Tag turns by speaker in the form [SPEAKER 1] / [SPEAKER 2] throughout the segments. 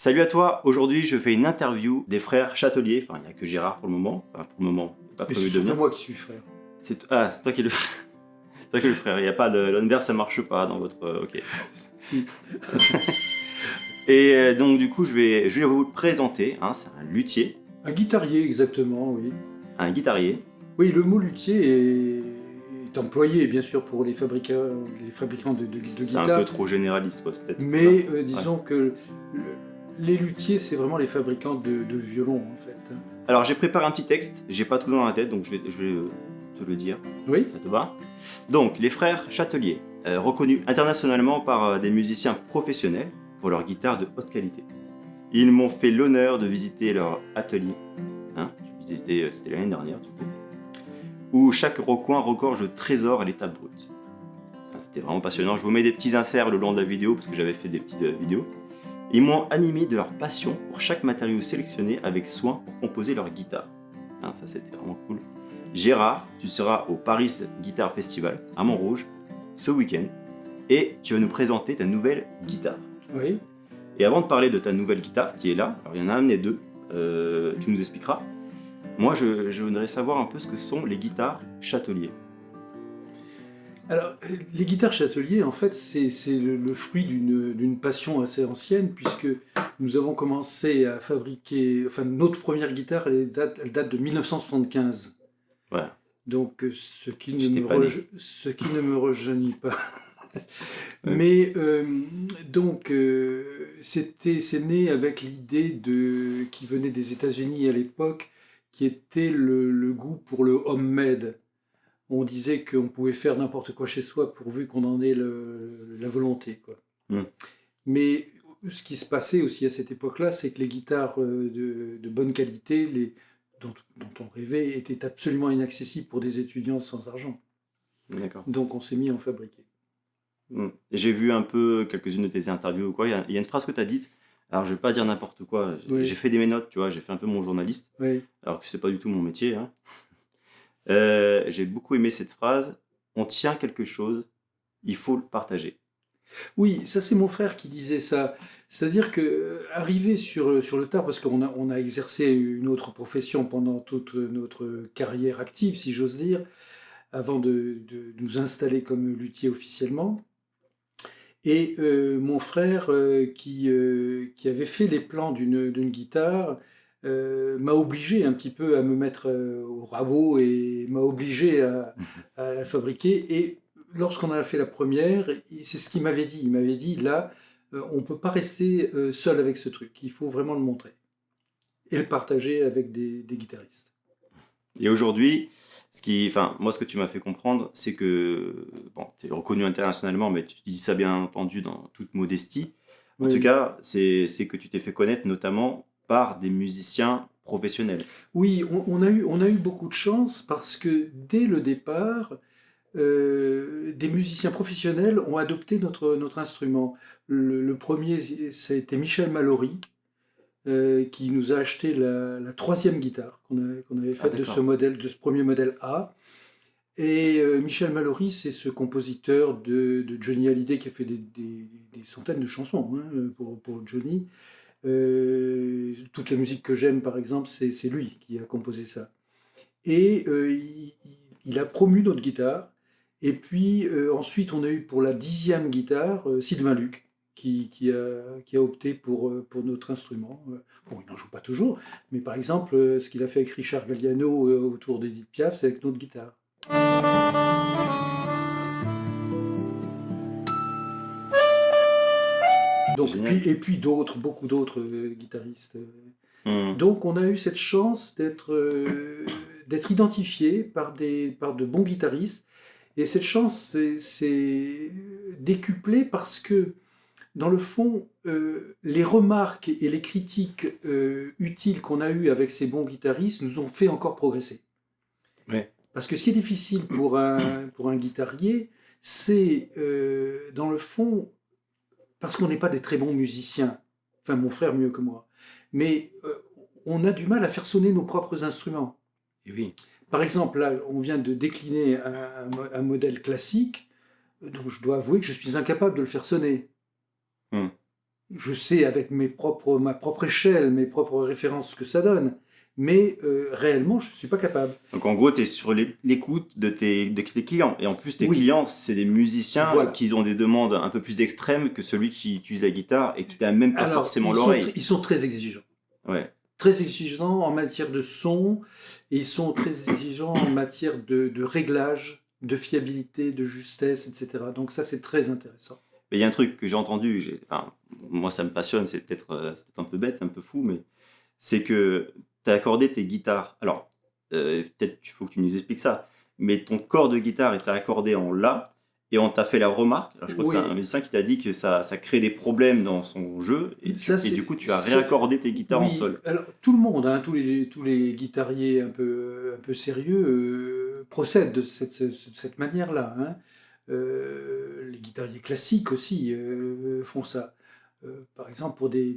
[SPEAKER 1] Salut à toi, aujourd'hui je fais une interview des frères Châtelier, enfin il n'y a que Gérard pour le moment, pas
[SPEAKER 2] Mais
[SPEAKER 1] prévu
[SPEAKER 2] c'est
[SPEAKER 1] de
[SPEAKER 2] surtout
[SPEAKER 1] venir.
[SPEAKER 2] moi qui suis frère.
[SPEAKER 1] C'est toi qui es le c'est toi qui es le frère, il n'y a pas de l'inverse, ça marche pas dans votre ok.
[SPEAKER 2] Si.
[SPEAKER 1] Et donc du coup je vais vous le présenter, hein, c'est un luthier,
[SPEAKER 2] Un guitarier, exactement, oui.
[SPEAKER 1] un guitarier.
[SPEAKER 2] Oui, le mot luthier est employé, bien sûr, pour les fabricants de
[SPEAKER 1] C'est un peu
[SPEAKER 2] guitares.
[SPEAKER 1] trop généraliste quoi, c'est peut-être.
[SPEAKER 2] Mais
[SPEAKER 1] Ouais.
[SPEAKER 2] disons que les luthiers, c'est vraiment les fabricants de violons, en fait.
[SPEAKER 1] Alors j'ai préparé un petit texte, j'ai pas tout dans la tête donc je vais te le dire.
[SPEAKER 2] Oui.
[SPEAKER 1] Ça te va? Donc, les frères Châtelier, reconnus internationalement par des musiciens professionnels pour leur guitare de haute qualité. Ils m'ont fait l'honneur de visiter leur atelier, hein, c'était l'année dernière du coup, où chaque recoin regorge de trésors à l'état brut. Enfin, c'était vraiment passionnant, je vous mets des petits inserts le long de la vidéo parce que j'avais fait des petites vidéos. Ils m'ont animé de leur passion pour chaque matériau sélectionné avec soin pour composer leur guitare. Hein, ça c'était vraiment cool. Gérard, tu seras au Paris Guitar Festival à Montrouge ce week-end et tu vas nous présenter ta nouvelle guitare.
[SPEAKER 2] Oui.
[SPEAKER 1] Et avant de parler de ta nouvelle guitare qui est là, alors il y en a amené deux, tu nous expliqueras. Moi je voudrais savoir un peu ce que sont les guitares Châtelier.
[SPEAKER 2] Alors, les guitares Châtelier, en fait, c'est le fruit d'une passion assez ancienne, puisque nous avons commencé à fabriquer... Enfin, notre première guitare, elle date de 1975.
[SPEAKER 1] Voilà.
[SPEAKER 2] Donc, ce qui
[SPEAKER 1] J'étais
[SPEAKER 2] ne
[SPEAKER 1] pas né.
[SPEAKER 2] me rajeunit pas.
[SPEAKER 1] Ouais.
[SPEAKER 2] Mais c'est né avec l'idée qui venait des États-Unis à l'époque, qui était le goût pour le homemade. On disait qu'on pouvait faire n'importe quoi chez soi pourvu qu'on en ait la volonté, quoi.
[SPEAKER 1] Mm.
[SPEAKER 2] Mais ce qui se passait aussi à cette époque-là, c'est que les guitares de bonne qualité, dont on rêvait, étaient absolument inaccessibles pour des étudiants sans argent.
[SPEAKER 1] D'accord.
[SPEAKER 2] Donc on s'est mis à en fabriquer.
[SPEAKER 1] J'ai vu un peu quelques-unes de tes interviews ou quoi, il y a une phrase que tu as dite, alors je vais pas dire n'importe quoi,
[SPEAKER 2] Oui.
[SPEAKER 1] j'ai fait mes notes, tu vois, j'ai fait un peu mon journaliste,
[SPEAKER 2] Oui.
[SPEAKER 1] alors que c'est pas du tout mon métier, hein. J'ai beaucoup aimé cette phrase. On tient quelque chose, il faut le partager.
[SPEAKER 2] Oui, ça c'est mon frère qui disait ça. C'est-à-dire que arrivé sur le tard, parce qu'on a exercé une autre profession pendant toute notre carrière active, si j'ose dire, avant de nous installer comme luthier officiellement. Et mon frère, qui avait fait les plans d'une guitare, m'a obligé un petit peu à me mettre au rabot et m'a obligé à la fabriquer. Et lorsqu'on a fait la première, c'est ce qu'il m'avait dit. Il m'avait dit, là, on ne peut pas rester seul avec ce truc. Il faut vraiment le montrer et le partager avec des guitaristes.
[SPEAKER 1] Et aujourd'hui, moi, ce que tu m'as fait comprendre, c'est que, bon, tu es reconnu internationalement, mais tu dis ça bien entendu dans toute modestie. En
[SPEAKER 2] Oui.
[SPEAKER 1] tout cas, c'est que tu t'es fait connaître notamment par des musiciens professionnels.
[SPEAKER 2] Oui, on a eu beaucoup de chance parce que dès le départ, des musiciens professionnels ont adopté notre instrument. Le premier, ça a été Michel Mallory, qui nous a acheté la troisième guitare qu'on avait faite de ce premier modèle A. Et Michel Mallory, c'est ce compositeur de Johnny Hallyday qui a fait des centaines de chansons, hein, pour Johnny. Toute la musique que j'aime, par exemple, c'est lui qui a composé ça. Et il a promu notre guitare. Et puis ensuite, on a eu pour la 10e guitare Sylvain Luc, qui a opté pour notre instrument. Bon, il n'en joue pas toujours, mais par exemple, ce qu'il a fait avec Richard Galliano autour d'Edith Piaf, c'est avec notre guitare. Donc, puis d'autres, beaucoup d'autres guitaristes. Donc on a eu cette chance d'être identifié par de bons guitaristes. Et cette chance c'est décuplée parce que, dans le fond, les remarques et les critiques utiles qu'on a eues avec ces bons guitaristes nous ont fait encore progresser.
[SPEAKER 1] Ouais.
[SPEAKER 2] Parce que ce qui est difficile pour un guitarier, c'est, dans le fond, parce qu'on n'est pas des très bons musiciens, enfin mon frère mieux que moi, mais on a du mal à faire sonner nos propres instruments.
[SPEAKER 1] Et oui.
[SPEAKER 2] Par exemple, là, on vient de décliner un modèle classique, donc je dois avouer que je suis incapable de le faire sonner. Je sais avec ma propre échelle, mes propres références ce que ça donne, mais réellement, je ne suis pas capable.
[SPEAKER 1] Donc en gros, tu es sur l'écoute de tes clients. Et en plus, tes
[SPEAKER 2] Oui.
[SPEAKER 1] clients, c'est des musiciens
[SPEAKER 2] Voilà.
[SPEAKER 1] qui ont des demandes un peu plus extrêmes que celui qui utilise la guitare et qui n'a même pas
[SPEAKER 2] Alors,
[SPEAKER 1] forcément l'oreille.
[SPEAKER 2] ils sont très exigeants.
[SPEAKER 1] Ouais.
[SPEAKER 2] Très exigeants en matière de son, et ils sont très exigeants en matière de réglage, de fiabilité, de justesse, etc. Donc ça, c'est très intéressant.
[SPEAKER 1] Mais il y a un truc que j'ai entendu, enfin, moi ça me passionne, c'est peut-être un peu bête, un peu fou, mais c'est que tu as accordé tes guitares. Alors, peut-être qu'il faut que tu nous expliques ça, mais ton corps de guitare est accordé en La, et on t'a fait la remarque. Alors, je crois que c'est un musicien qui t'a dit que ça crée des problèmes dans son jeu, et du coup tu as réaccordé tes guitares en Sol.
[SPEAKER 2] Alors, tout le monde, hein, tous les guitariers un peu sérieux procèdent de cette manière-là. Hein. Les guitariers classiques aussi font ça. Par exemple, pour des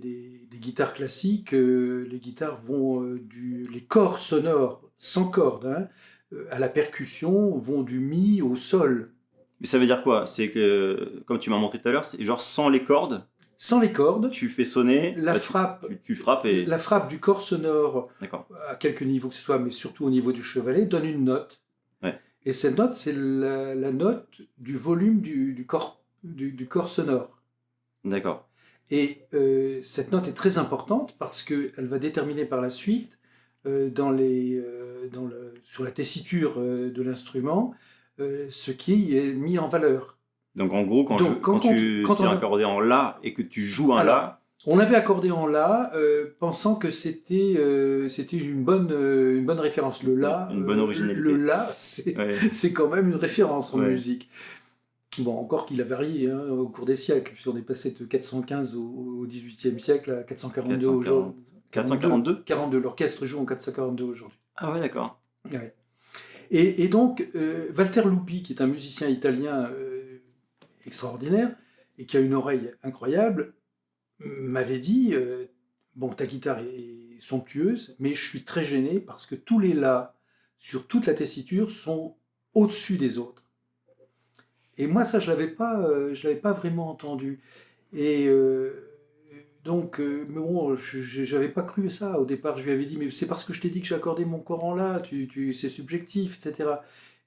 [SPEAKER 2] guitares classiques, les guitares vont les corps sonores sans cordes, hein, à la percussion, vont du mi au sol.
[SPEAKER 1] Mais ça veut dire quoi? C'est que, comme tu m'as montré tout à l'heure, c'est genre sans les cordes.
[SPEAKER 2] Sans les cordes,
[SPEAKER 1] tu fais sonner,
[SPEAKER 2] la frappe,
[SPEAKER 1] tu frappes et...
[SPEAKER 2] La frappe du corps sonore,
[SPEAKER 1] D'accord.
[SPEAKER 2] à quelque niveau que ce soit, mais surtout au niveau du chevalet, donne une note.
[SPEAKER 1] Ouais.
[SPEAKER 2] Et cette note, c'est la note du volume du corps sonore.
[SPEAKER 1] D'accord.
[SPEAKER 2] Et cette note est très importante parce qu'elle va déterminer par la suite, sur la tessiture de l'instrument, ce qui est mis en valeur.
[SPEAKER 1] Donc en gros, quand tu es accordé en La et que tu joues un La...
[SPEAKER 2] On l'avait accordé en La, pensant que c'était une bonne référence. Le La,
[SPEAKER 1] une bonne originalité.
[SPEAKER 2] Le La, c'est quand même une référence en musique. Bon, encore qu'il a varié hein, au cours des siècles, puisqu'on est passé de 415 au XVIIIe siècle à 442 aujourd'hui.
[SPEAKER 1] 442
[SPEAKER 2] 42, l'orchestre joue en 442 aujourd'hui.
[SPEAKER 1] Ah ouais, d'accord.
[SPEAKER 2] Ouais. Et donc, Walter Lupi, qui est un musicien italien extraordinaire, et qui a une oreille incroyable, m'avait dit, bon, ta guitare est somptueuse, mais je suis très gêné parce que tous les La sur toute la tessiture sont au-dessus des autres. Et moi, ça, je l'avais pas vraiment entendu. Et donc, mais bon, j'avais pas cru ça au départ. Je lui avais dit, mais c'est parce que je t'ai dit que j'ai accordé mon corps en La, c'est subjectif, etc.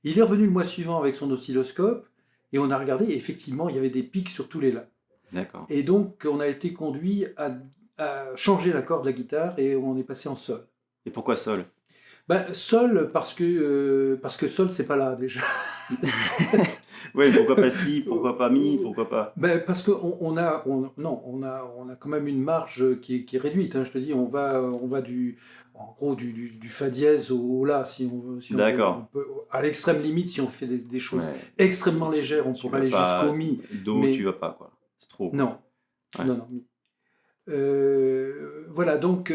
[SPEAKER 2] Il est revenu le mois suivant avec son oscilloscope, et on a regardé, et effectivement, il y avait des pics sur tous les La.
[SPEAKER 1] D'accord.
[SPEAKER 2] Et donc, on a été conduit à changer l'accord de la guitare, et on est passé en Sol.
[SPEAKER 1] Et pourquoi Sol?
[SPEAKER 2] Sol, parce que Sol, c'est pas là, déjà.
[SPEAKER 1] Oui, pourquoi pas Si, pourquoi pas Mi, pourquoi pas...
[SPEAKER 2] Parce qu'on a quand même une marge qui est réduite. Hein, je te dis, on va du Fa dièse au La.
[SPEAKER 1] D'accord.
[SPEAKER 2] On peut, à l'extrême limite, si on fait des choses extrêmement légères, on pourrait aller jusqu'au Mi.
[SPEAKER 1] Do, mais tu vas pas, quoi. C'est trop.
[SPEAKER 2] Non. Ouais. Non, Mi. Voilà, donc...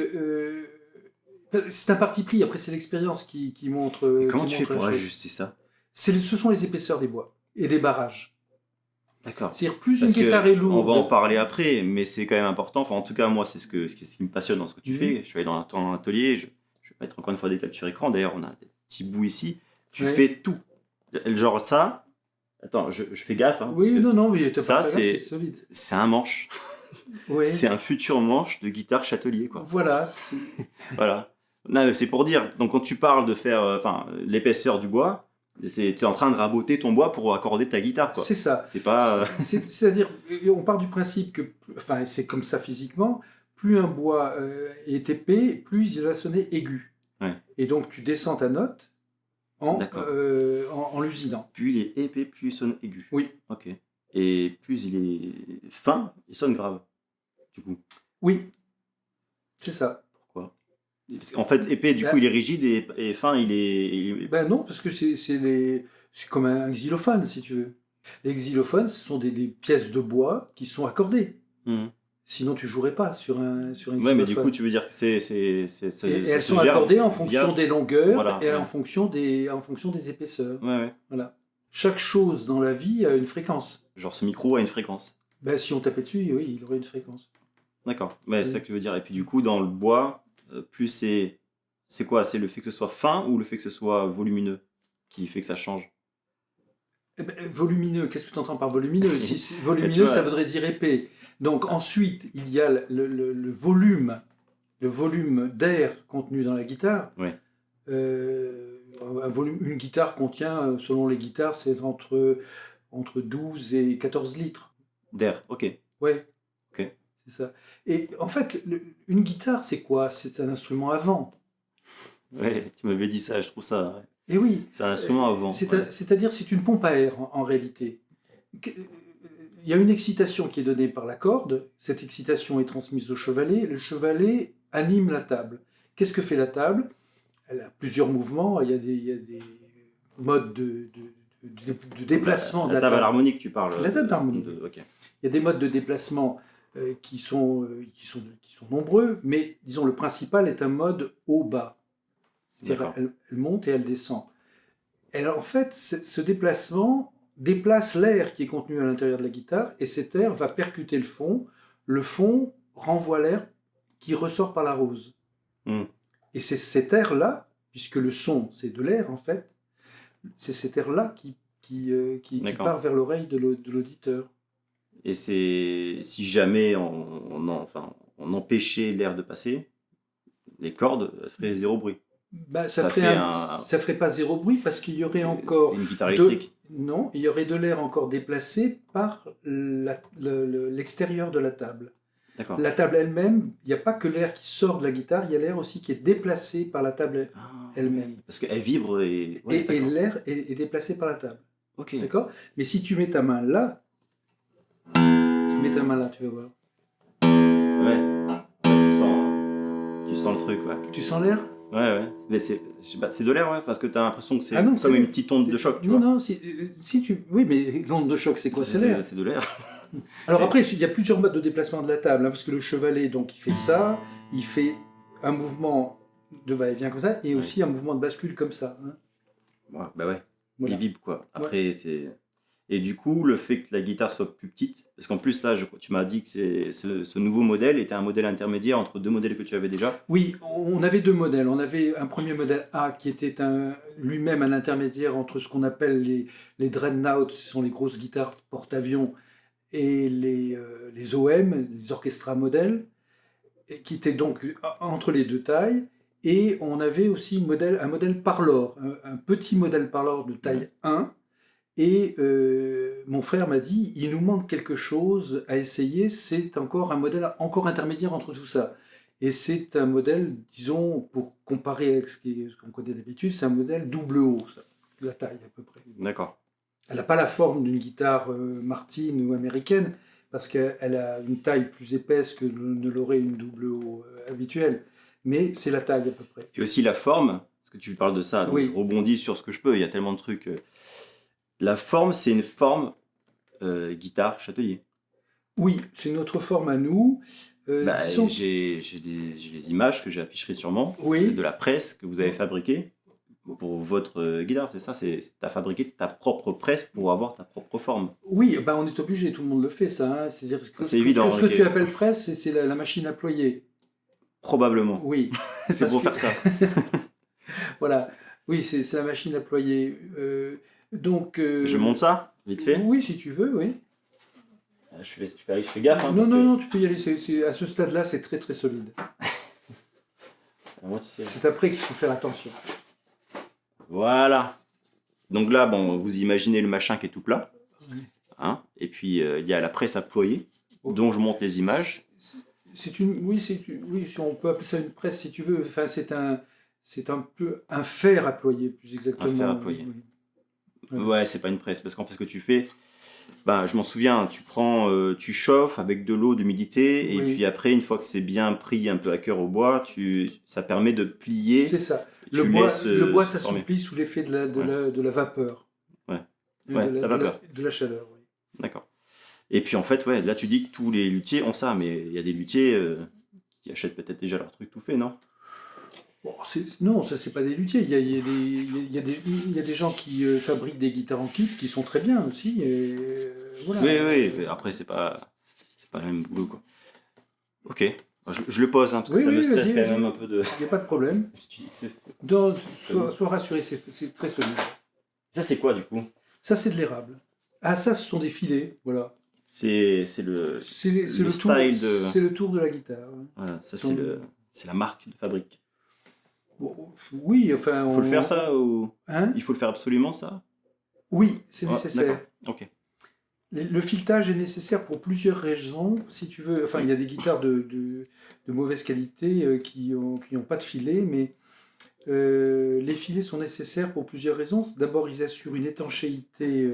[SPEAKER 2] c'est un parti pris, après c'est l'expérience qui montre...
[SPEAKER 1] Et comment tu fais pour ajuster ça?
[SPEAKER 2] Ce sont les épaisseurs des bois et des barrages.
[SPEAKER 1] D'accord.
[SPEAKER 2] C'est-à-dire plus une guitare est lourde...
[SPEAKER 1] On va en parler après, mais c'est quand même important. Enfin, en tout cas, moi, c'est ce qui me passionne dans ce que tu fais. Je suis allé dans ton atelier, je vais mettre encore une fois des captures écran. D'ailleurs, on a des petits bouts ici. Tu fais tout. Genre ça... Attends, je fais gaffe. Hein,
[SPEAKER 2] oui, non, mais
[SPEAKER 1] ça, c'est un manche.
[SPEAKER 2] Ouais.
[SPEAKER 1] C'est un futur manche de guitare Chatelier, quoi.
[SPEAKER 2] Voilà.
[SPEAKER 1] Voilà. Non, c'est pour dire. Donc, quand tu parles de faire l'épaisseur du bois, tu es en train de raboter ton bois pour accorder ta guitare, quoi.
[SPEAKER 2] C'est ça.
[SPEAKER 1] C'est pas...
[SPEAKER 2] C'est-à-dire, on part du principe que, enfin, c'est comme ça physiquement, plus un bois est épais, plus il va sonner aigu.
[SPEAKER 1] Ouais.
[SPEAKER 2] Et donc, tu descends ta note en l'usinant.
[SPEAKER 1] Plus il est épais, plus il sonne aigu.
[SPEAKER 2] Oui.
[SPEAKER 1] Ok. Et plus il est fin, il sonne grave, du coup.
[SPEAKER 2] Oui. C'est ça.
[SPEAKER 1] Pourquoi? En fait, épais, du coup, il est rigide et fin, il est...
[SPEAKER 2] Ben non, parce que c'est comme un xylophone, si tu veux. Les xylophones, ce sont des pièces de bois qui sont accordées. Sinon, tu jouerais pas sur un xylophone.
[SPEAKER 1] Ouais, mais du coup, tu veux dire que c'est
[SPEAKER 2] et elles sont accordées en fonction des longueurs et en fonction des épaisseurs.
[SPEAKER 1] Ouais.
[SPEAKER 2] Voilà. Chaque chose dans la vie a une fréquence.
[SPEAKER 1] Genre ce micro a une fréquence.
[SPEAKER 2] Ben, si on tapait dessus, oui, il aurait une fréquence.
[SPEAKER 1] D'accord. Ouais, c'est ça que tu veux dire. Et puis du coup, dans le bois, plus c'est quoi? C'est le fait que ce soit fin ou le fait que ce soit volumineux qui fait que ça change?
[SPEAKER 2] Volumineux, qu'est-ce que tu entends par volumineux? Volumineux, ça voudrait dire épais. Donc ensuite, il y a le volume d'air contenu dans la guitare.
[SPEAKER 1] Ouais.
[SPEAKER 2] Une guitare contient, selon les guitares, c'est entre 12 et 14 litres.
[SPEAKER 1] D'air, ok.
[SPEAKER 2] Ouais.
[SPEAKER 1] Ok.
[SPEAKER 2] C'est ça. Et en fait, une guitare, c'est quoi? C'est un instrument à vent.
[SPEAKER 1] Ouais, tu m'avais dit ça, je trouve ça. Ouais.
[SPEAKER 2] Et oui.
[SPEAKER 1] C'est un instrument à vent.
[SPEAKER 2] C'est-à-dire, c'est une pompe à air en réalité. Il y a une excitation qui est donnée par la corde. Cette excitation est transmise au chevalet. Le chevalet anime la table. Qu'est-ce que fait la table? Elle a plusieurs mouvements. Il y a des modes de déplacement de la table.
[SPEAKER 1] La table à l'harmonique, tu parles.
[SPEAKER 2] La table d'harmonie.
[SPEAKER 1] Ok.
[SPEAKER 2] Il y a des modes de déplacement qui sont nombreux, mais disons le principal est un mode haut-bas. C'est-à-dire elle monte et elle descend. Et en fait, ce déplacement déplace l'air qui est contenu à l'intérieur de la guitare, et cet air va percuter le fond. Le fond renvoie l'air qui ressort par la rose. Et c'est cet air-là, puisque le son, c'est de l'air en fait, c'est cet air-là qui part vers l'oreille de l'auditeur.
[SPEAKER 1] Et si jamais on empêchait l'air de passer, les cordes feraient zéro bruit.
[SPEAKER 2] Bah, ça ferait pas zéro bruit parce qu'il y aurait encore...
[SPEAKER 1] une guitare électrique.
[SPEAKER 2] Non, il y aurait de l'air encore déplacé par l'extérieur de la table.
[SPEAKER 1] D'accord.
[SPEAKER 2] La table elle-même, il n'y a pas que l'air qui sort de la guitare, il y a l'air aussi qui est déplacé par la table elle-même.
[SPEAKER 1] Parce qu'elle vibre et... Ouais,
[SPEAKER 2] et l'air est déplacé par la table.
[SPEAKER 1] Ok.
[SPEAKER 2] D'accord. Mais si tu mets ta main là, tu vas voir.
[SPEAKER 1] Ouais. Tu sens le truc, ouais.
[SPEAKER 2] Tu sens l'air?
[SPEAKER 1] Ouais. Mais c'est de l'air, ouais, parce que tu as l'impression que c'est
[SPEAKER 2] comme
[SPEAKER 1] une petite onde de choc, tu vois.
[SPEAKER 2] Non, oui, mais l'onde de choc, c'est quoi? C'est l'air.
[SPEAKER 1] C'est de l'air.
[SPEAKER 2] Alors après, il y a plusieurs modes de déplacement de la table, parce que le chevalet, donc, il fait ça, il fait un mouvement de va-et-vient comme ça, et aussi un mouvement de bascule comme ça.
[SPEAKER 1] Ouais, bah ouais,
[SPEAKER 2] voilà.
[SPEAKER 1] Il vibre, quoi. Après, c'est... Et du coup, le fait que la guitare soit plus petite, parce qu'en plus, là, tu m'as dit que ce nouveau modèle était un modèle intermédiaire entre deux modèles que tu avais déjà.
[SPEAKER 2] Oui, on avait deux modèles. On avait un premier modèle A qui était lui-même un intermédiaire entre ce qu'on appelle les dreadnoughts, ce sont les grosses guitares porte-avions, et les OM, les orchestra modèles, qui étaient donc entre les deux tailles. Et on avait aussi un modèle Parlor, un petit modèle Parlor de taille 1. Et mon frère m'a dit, il nous manque quelque chose à essayer, c'est encore un modèle encore intermédiaire entre tout ça. Et c'est un modèle, disons, pour comparer avec ce qu'on connaît d'habitude, c'est un modèle double haut, la taille à peu près.
[SPEAKER 1] D'accord.
[SPEAKER 2] Elle n'a pas la forme d'une guitare Martin ou américaine, parce qu'elle a une taille plus épaisse que ne l'aurait une double haut habituelle. Mais c'est la taille à peu près.
[SPEAKER 1] Et aussi la forme, parce que tu parles de ça, donc je rebondis sur ce que je peux, il y a tellement de trucs... La forme, c'est une forme guitare Chatelier. Oui,
[SPEAKER 2] c'est notre forme à nous.
[SPEAKER 1] J'ai des images que j'afficherai sûrement de la presse que vous avez fabriquée pour votre guitare, c'est ça? Tu as fabriqué ta propre presse pour avoir ta propre forme.
[SPEAKER 2] Oui, on est obligé, tout le monde le fait, ça. Hein. C'est-à-dire que
[SPEAKER 1] évident.
[SPEAKER 2] Ce que tu appelles presse, c'est la machine à ployer.
[SPEAKER 1] Probablement.
[SPEAKER 2] Oui.
[SPEAKER 1] C'est pour faire ça.
[SPEAKER 2] Voilà. Oui, c'est la machine à ployer. Donc,
[SPEAKER 1] je monte ça, vite fait?
[SPEAKER 2] Oui, si tu veux, oui.
[SPEAKER 1] Je fais gaffe. Hein,
[SPEAKER 2] non, tu peux y aller. À ce stade-là, c'est très très solide.
[SPEAKER 1] Moi, tu sais.
[SPEAKER 2] C'est après qu'il faut faire attention.
[SPEAKER 1] Voilà. Donc là, vous imaginez le machin qui est tout plat.
[SPEAKER 2] Oui.
[SPEAKER 1] Hein, et puis, il y a la presse à ployer, dont je monte les images.
[SPEAKER 2] Oui, si on peut appeler ça une presse, si tu veux. Enfin, c'est un peu un fer à ployer, plus exactement.
[SPEAKER 1] Un fer à ployer. Oui. Ouais, c'est pas une presse, parce qu'en fait, ce que tu fais, je m'en souviens, tu chauffes avec de l'eau, d'humidité, et puis après, une fois que c'est bien pris un peu à cœur au bois, ça permet de plier.
[SPEAKER 2] C'est ça. Le bois s'assouplit sous l'effet de la vapeur.
[SPEAKER 1] Ouais. La vapeur.
[SPEAKER 2] De la chaleur, oui.
[SPEAKER 1] D'accord. Et puis en fait, là tu dis que tous les luthiers ont ça, mais il y a des luthiers qui achètent peut-être déjà leur truc tout fait, non?
[SPEAKER 2] Non, ça c'est pas des luthiers. Il y a des gens qui fabriquent des guitares en kit qui sont très bien aussi. Et voilà.
[SPEAKER 1] Oui, mais après c'est pas le même boulot, quoi. Ok, je le pose, parce que ça me stresse quand même un peu de...
[SPEAKER 2] Il n'y a pas de problème. Sois rassuré, c'est très solide.
[SPEAKER 1] Ça c'est quoi du coup?
[SPEAKER 2] Ça c'est de l'érable. Ah, ça ce sont des filets, voilà.
[SPEAKER 1] C'est le,
[SPEAKER 2] C'est
[SPEAKER 1] le
[SPEAKER 2] le tour,
[SPEAKER 1] style de...
[SPEAKER 2] c'est le tour de la guitare.
[SPEAKER 1] Voilà, ça
[SPEAKER 2] Son-
[SPEAKER 1] c'est la marque de fabrique.
[SPEAKER 2] Bon, oui, enfin,
[SPEAKER 1] Il faut le faire ça ou...
[SPEAKER 2] Hein?
[SPEAKER 1] Il faut le faire absolument ça?
[SPEAKER 2] Oui, c'est
[SPEAKER 1] Ouais,
[SPEAKER 2] nécessaire.
[SPEAKER 1] d'accord, ok.
[SPEAKER 2] Le filetage est nécessaire pour plusieurs raisons. Si tu veux, enfin, il y a des guitares de mauvaise qualité qui ont pas de filet, mais les filets sont nécessaires pour plusieurs raisons. D'abord, ils assurent une étanchéité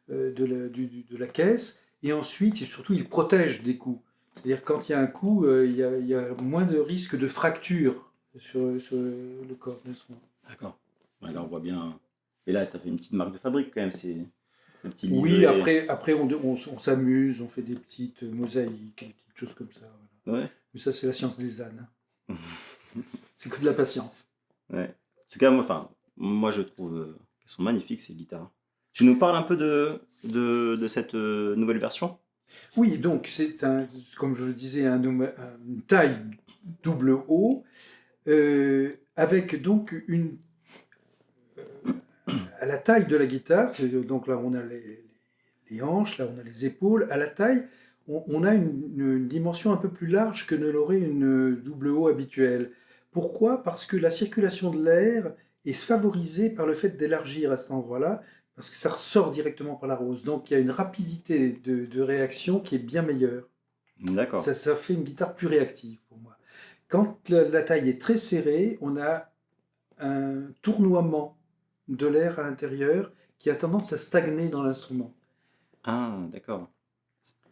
[SPEAKER 2] de la caisse, et ensuite, et surtout, ils protègent des coups. C'est-à-dire quand il y a un coup, il y a moins de risque de fracture sur le corps de l'instrument.
[SPEAKER 1] D'accord. Ouais, là, on voit bien... Et là, tu as fait une petite marque de fabrique, quand même, c'est petit
[SPEAKER 2] Oui,
[SPEAKER 1] liseré.
[SPEAKER 2] après on s'amuse, on fait des petites mosaïques, des petites choses comme ça. Voilà.
[SPEAKER 1] Ouais.
[SPEAKER 2] Mais ça, c'est la science des ânes. C'est que de la patience.
[SPEAKER 1] Ouais. En tout cas, moi je trouve qu'elles sont magnifiques, ces guitares. Tu nous parles un peu de cette nouvelle version?
[SPEAKER 2] Oui, donc comme je le disais, une taille double haut, avec donc à la taille de la guitare, donc là on a les hanches, là on a les épaules, à la taille, on a une dimension un peu plus large que ne l'aurait une double haut habituelle. Pourquoi? Parce que la circulation de l'air est favorisée par le fait d'élargir à cet endroit-là, parce que ça ressort directement par la rose. Donc il y a une rapidité de réaction qui est bien meilleure.
[SPEAKER 1] D'accord.
[SPEAKER 2] Ça fait une guitare plus réactive pour moi. Quand la taille est très serrée, on a un tournoiement de l'air à l'intérieur qui a tendance à stagner dans l'instrument.
[SPEAKER 1] Ah, d'accord.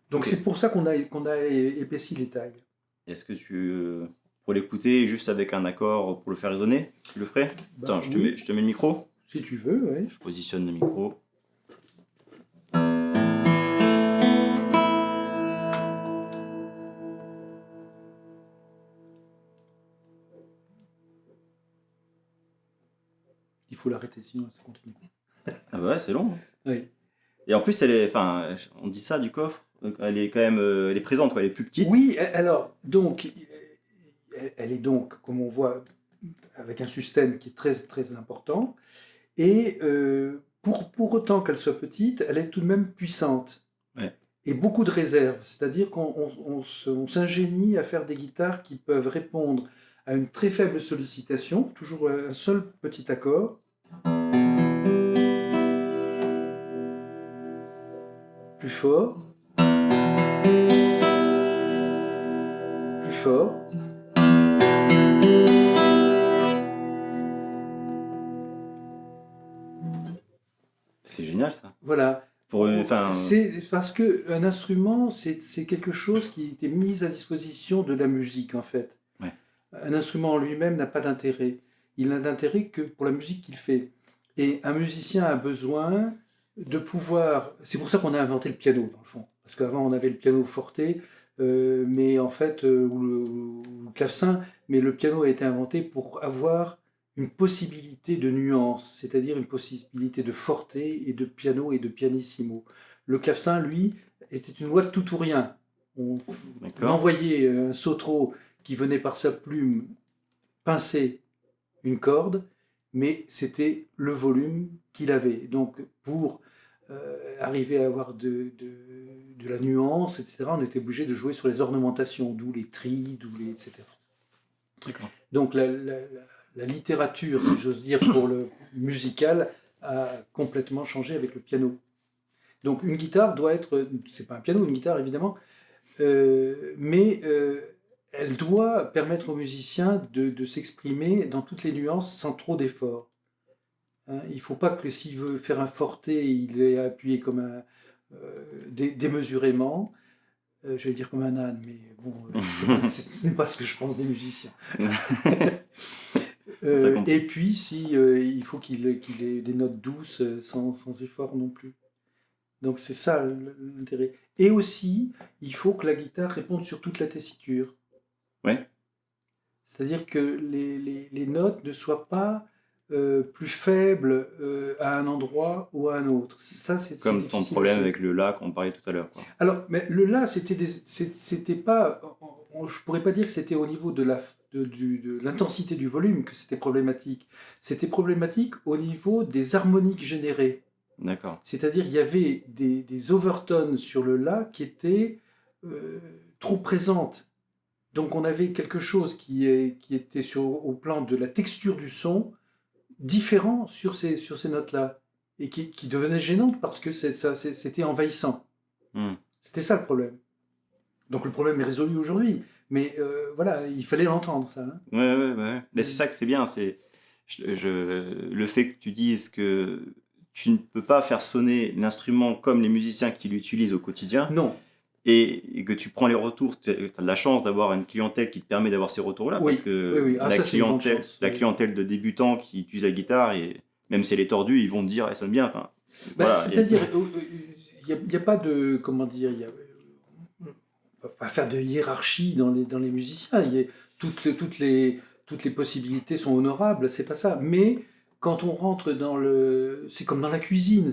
[SPEAKER 2] Donc
[SPEAKER 1] Ok.
[SPEAKER 2] c'est pour ça qu'on a épaissi les tailles.
[SPEAKER 1] Est-ce que pour l'écouter juste avec un accord pour le faire résonner, tu le ferais?
[SPEAKER 2] Bah,
[SPEAKER 1] Attends,
[SPEAKER 2] oui,
[SPEAKER 1] je te mets le micro.
[SPEAKER 2] si tu veux, ouais.
[SPEAKER 1] Je positionne le micro.
[SPEAKER 2] Il faut l'arrêter, sinon ça continue.
[SPEAKER 1] Ah bah ouais, c'est long.
[SPEAKER 2] Oui.
[SPEAKER 1] Et en plus, on dit ça du coffre, donc elle est quand même, elle est présente, quoi, elle est plus petite.
[SPEAKER 2] Oui, alors, donc, elle est donc, comme on voit, avec un sustain qui est très, très important. Et pour autant qu'elle soit petite, elle est tout de même puissante.
[SPEAKER 1] Ouais.
[SPEAKER 2] Et beaucoup de réserve. C'est-à-dire on s'ingénie à faire des guitares qui peuvent répondre à une très faible sollicitation, toujours un seul petit accord. Plus fort. Plus fort.
[SPEAKER 1] C'est génial ça.
[SPEAKER 2] Voilà.
[SPEAKER 1] Enfin,
[SPEAKER 2] C'est parce qu'un instrument, c'est quelque chose qui était mis à disposition de la musique, en fait.
[SPEAKER 1] Ouais.
[SPEAKER 2] Un instrument en lui-même n'a pas d'intérêt. Il n'a d'intérêt que pour la musique qu'il fait. Et un musicien a besoin de pouvoir... C'est pour ça qu'on a inventé le piano, dans le fond. Parce qu'avant, on avait le piano forte, mais en fait, ou le clavecin, mais le piano a été inventé pour avoir une possibilité de nuance, c'est-à-dire une possibilité de forte et de piano et de pianissimo. Le clavecin, lui, était une loi de tout ou rien. On envoyait un sautreau qui venait par sa plume pincer une corde, mais c'était le volume qu'il avait. Donc pour arriver à avoir de la nuance, etc., on était obligé de jouer sur les ornementations, d'où les tris, etc.
[SPEAKER 1] D'accord.
[SPEAKER 2] Donc la littérature, si j'ose dire, pour le musical a complètement changé avec le piano. Donc une guitare doit être, c'est pas un piano, une guitare évidemment, mais elle doit permettre aux musiciens de s'exprimer dans toutes les nuances sans trop d'efforts. Hein, il ne faut pas que s'il veut faire un forte, il est appuyé comme démesurément. J'allais dire comme un âne, mais bon, ce n'est pas ce que je pense des musiciens. Et puis, il faut qu'il ait des notes douces sans effort non plus. Donc c'est ça l'intérêt. Et aussi, il faut que la guitare réponde sur toute la tessiture.
[SPEAKER 1] Ouais.
[SPEAKER 2] C'est-à-dire que les notes ne soient pas plus faibles à un endroit ou à un autre. Ça,
[SPEAKER 1] comme ton problème aussi avec le La qu'on parlait tout à l'heure.
[SPEAKER 2] Alors, mais le La, c'était pas... Je pourrais pas dire que c'était au niveau de l'intensité du volume que c'était problématique. C'était problématique au niveau des harmoniques générées.
[SPEAKER 1] D'accord.
[SPEAKER 2] C'est-à-dire il y avait des overtones sur le La qui étaient trop présentes. Donc on avait quelque chose qui était au plan de la texture du son, différent sur ces notes-là, et qui devenait gênante parce que c'était envahissant. C'était ça le problème. Donc le problème est résolu aujourd'hui, mais voilà, il fallait l'entendre, ça. Hein.
[SPEAKER 1] Ouais. Mais c'est ça que c'est bien, c'est le fait que tu dises que tu ne peux pas faire sonner l'instrument comme les musiciens qui l'utilisent au quotidien.
[SPEAKER 2] Non.
[SPEAKER 1] Et que tu prends les retours, tu as de la chance d'avoir une clientèle qui te permet d'avoir ces retours-là,
[SPEAKER 2] Oui,
[SPEAKER 1] parce que
[SPEAKER 2] oui. Ah,
[SPEAKER 1] la clientèle de débutants qui utilisent la guitare, et même si elle est tordue, ils vont te dire elle sonne bien. Enfin,
[SPEAKER 2] voilà, c'est-à-dire, il n'y a pas de, comment dire, on ne peut pas faire de hiérarchie dans les musiciens. Toutes les possibilités sont honorables, c'est pas ça. Mais quand on rentre c'est comme dans la cuisine.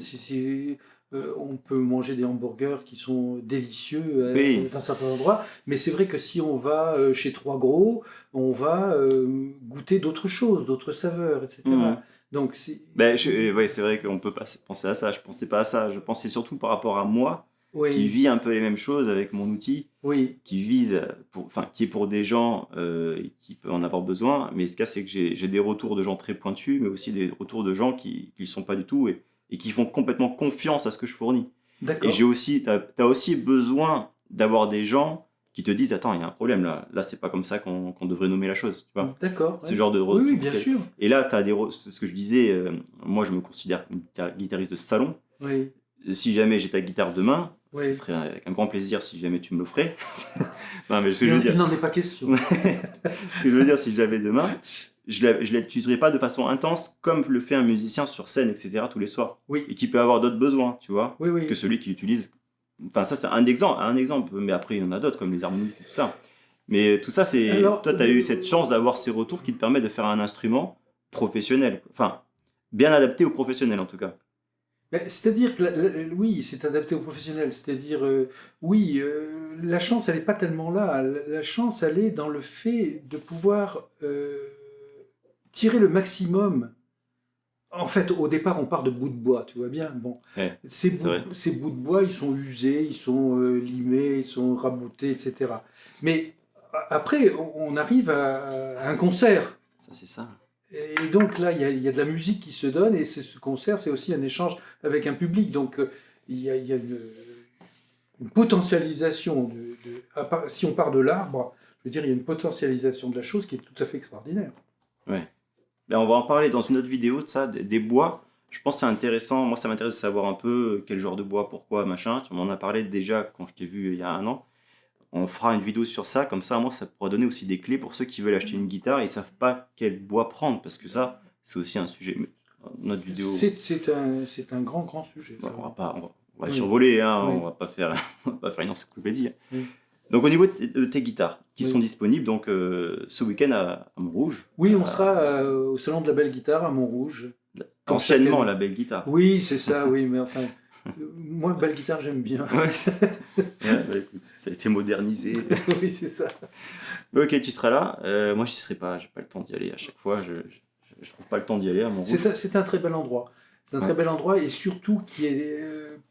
[SPEAKER 2] On peut manger des hamburgers qui sont délicieux dans certains endroits, mais c'est vrai que si on va chez Trois Gros, on va goûter d'autres choses, d'autres saveurs, etc. Donc c'est
[SPEAKER 1] vrai qu'on peut pas penser à ça. Je pensais pas à ça. Je pensais surtout par rapport à moi, qui vis un peu les mêmes choses avec mon outil, qui vise qui est pour des gens qui peuvent en avoir besoin. Mais ce cas, c'est que j'ai des retours de gens très pointus, mais aussi des retours de gens qui ne sont pas du tout et qui font complètement confiance à ce que je fournis.
[SPEAKER 2] D'accord.
[SPEAKER 1] Et t'as aussi besoin d'avoir des gens qui te disent attends, il y a un problème là c'est pas comme ça qu'on devrait nommer la chose, tu vois.
[SPEAKER 2] D'accord.
[SPEAKER 1] Ce genre de retour.
[SPEAKER 2] Oui, bien sûr.
[SPEAKER 1] Et là c'est ce que je disais, moi je me considère comme guitariste de salon.
[SPEAKER 2] Oui.
[SPEAKER 1] Si jamais j'ai ta guitare demain, ce serait avec un grand plaisir si jamais tu me l'offrais. Non, mais
[SPEAKER 2] il n'en est pas question.
[SPEAKER 1] Ce que je veux dire, si j'avais demain, je l'utiliserai pas de façon intense comme le fait un musicien sur scène, etc. tous les soirs.
[SPEAKER 2] Oui.
[SPEAKER 1] Et qui peut avoir d'autres besoins, tu vois,
[SPEAKER 2] que
[SPEAKER 1] celui qui l'utilise. Enfin, ça, c'est un exemple, mais après, il y en a d'autres, comme les harmoniques et tout ça. Mais tout ça, c'est...
[SPEAKER 2] Alors,
[SPEAKER 1] toi, tu as eu cette chance d'avoir ces retours qui te permettent de faire un instrument professionnel. Enfin, bien adapté aux professionnels, en tout cas.
[SPEAKER 2] C'est-à-dire que, oui, c'est adapté aux professionnels. C'est-à-dire, la chance, elle n'est pas tellement là. La chance, elle est dans le fait de pouvoir tirer le maximum. En fait, au départ, on part de bouts de bois, tu vois bien. Bon, ces bouts de bois, ils sont usés, ils sont limés, ils sont raboutés, etc. Mais après, on arrive à un concert.
[SPEAKER 1] Ça, c'est ça.
[SPEAKER 2] Et donc là, il y a de la musique qui se donne, et ce concert, c'est aussi un échange avec un public. Donc il y a une potentialisation si on part de l'arbre, je veux dire, il y a une potentialisation de la chose qui est tout à fait extraordinaire.
[SPEAKER 1] Ouais. Ben, on va en parler dans une autre vidéo de ça, des bois. Je pense que c'est intéressant. Moi, ça m'intéresse de savoir un peu quel genre de bois, pourquoi, machin. Tu m'en as parlé déjà quand je t'ai vu il y a 1 an. On fera une vidéo sur ça, comme ça, moi, ça pourra donner aussi des clés pour ceux qui veulent acheter une guitare et ils savent pas quel bois prendre, parce que ça, c'est aussi un sujet. Notre vidéo.
[SPEAKER 2] C'est un grand sujet.
[SPEAKER 1] Ça, on va survoler, hein, on va pas faire une encyclopédie. Donc au niveau de tes guitares, qui sont disponibles donc ce week-end à Montrouge.
[SPEAKER 2] Oui, on sera au salon de la Belle Guitare à Montrouge.
[SPEAKER 1] Anciennement la Belle Guitare.
[SPEAKER 2] Oui, c'est ça, oui, mais enfin. Moi, Belle Guitare, j'aime bien.
[SPEAKER 1] Écoute, ça a été modernisé.
[SPEAKER 2] Oui, c'est ça.
[SPEAKER 1] Ok, tu seras là. Moi, j'y serai pas. J'ai pas le temps d'y aller à chaque fois. Je trouve pas le temps d'y aller à Montrouge.
[SPEAKER 2] C'est un très bel endroit. C'est un très bel endroit, et surtout qui est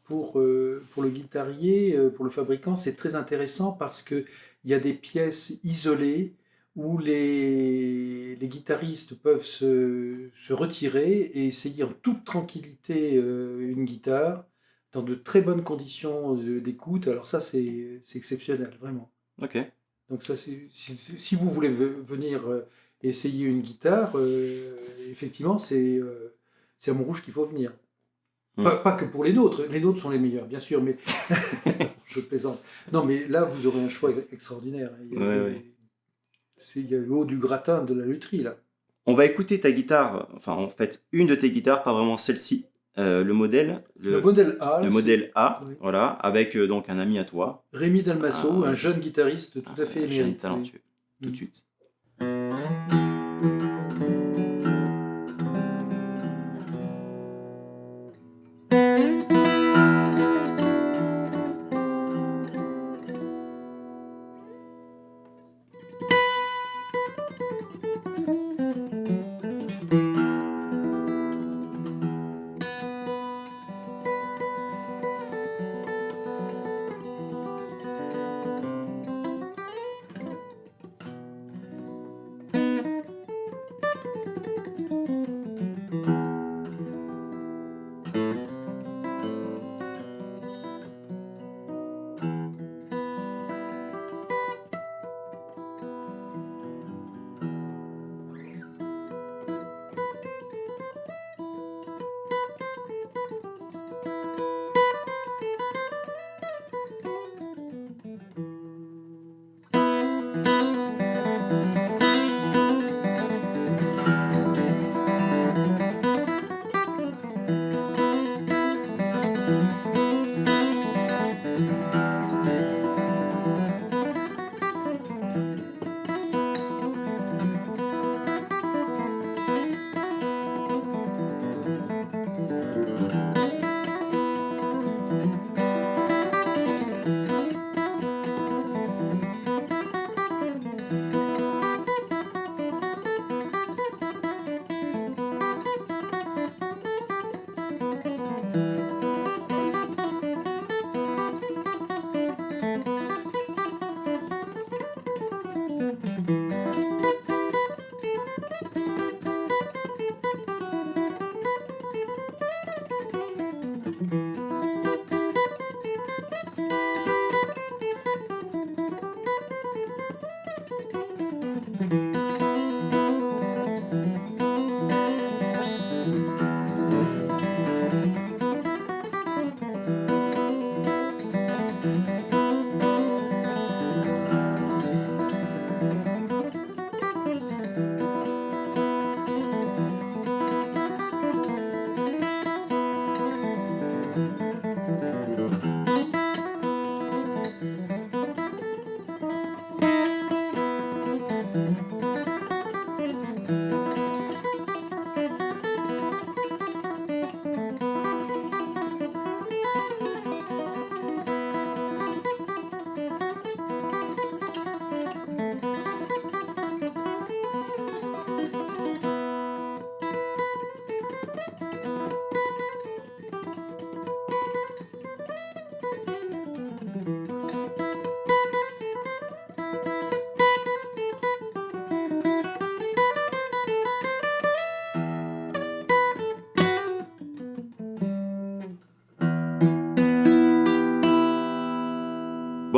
[SPEAKER 2] pour le guitarier, pour le fabricant, c'est très intéressant parce que il y a des pièces isolées où les guitaristes peuvent se retirer et essayer en toute tranquillité une guitare dans de très bonnes conditions d'écoute. Alors ça, c'est exceptionnel, vraiment.
[SPEAKER 1] Ok.
[SPEAKER 2] Donc ça, si vous voulez venir essayer une guitare, effectivement, c'est à Montrouge qu'il faut venir. Pas que pour les nôtres sont les meilleurs, bien sûr, mais je plaisante. Non, mais là, vous aurez un choix extraordinaire. Il y a le haut du gratin de la lutherie, là.
[SPEAKER 1] On va écouter ta guitare, enfin en fait une de tes guitares, pas vraiment celle-ci, le modèle A. Le modèle A, oui. Voilà, avec donc un ami à toi.
[SPEAKER 2] Rémi Dalmasso, un jeune guitariste tout à fait émérité.
[SPEAKER 1] Jeune talentueux, tout de suite.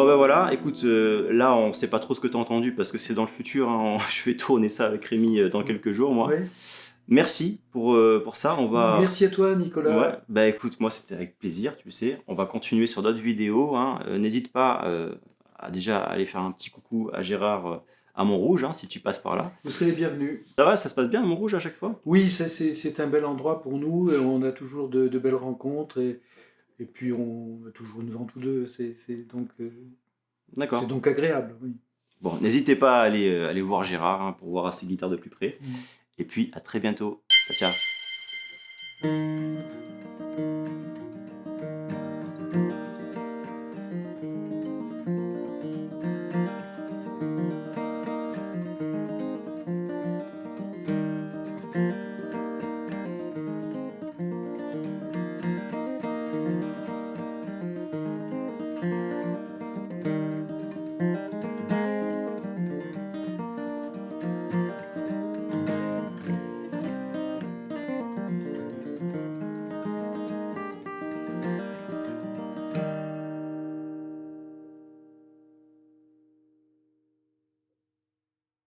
[SPEAKER 1] bah voilà, écoute, là on sait pas trop ce que tu as entendu parce que c'est dans le futur, hein, je vais tourner ça avec Rémi dans quelques jours, moi.
[SPEAKER 2] Ouais.
[SPEAKER 1] Merci pour ça, on va...
[SPEAKER 2] Merci à toi,
[SPEAKER 1] Ouais,
[SPEAKER 2] Nicolas.
[SPEAKER 1] bah écoute, moi c'était avec plaisir, tu le sais. On va continuer sur d'autres vidéos, hein. N'hésite pas à déjà aller faire un petit coucou à Gérard à Montrouge, hein, si tu passes par là.
[SPEAKER 2] Vous serez les bienvenus.
[SPEAKER 1] Ça va, ça se passe bien à Montrouge à chaque fois?
[SPEAKER 2] Oui, c'est un bel endroit pour nous. On a toujours de belles rencontres et puis on a toujours une vente ou deux. C'est
[SPEAKER 1] D'accord.
[SPEAKER 2] donc agréable. Oui.
[SPEAKER 1] Bon, n'hésitez pas à aller voir Gérard hein, pour voir ses guitares de plus près.
[SPEAKER 2] Mm.
[SPEAKER 1] Et puis à très bientôt. Ciao, ciao.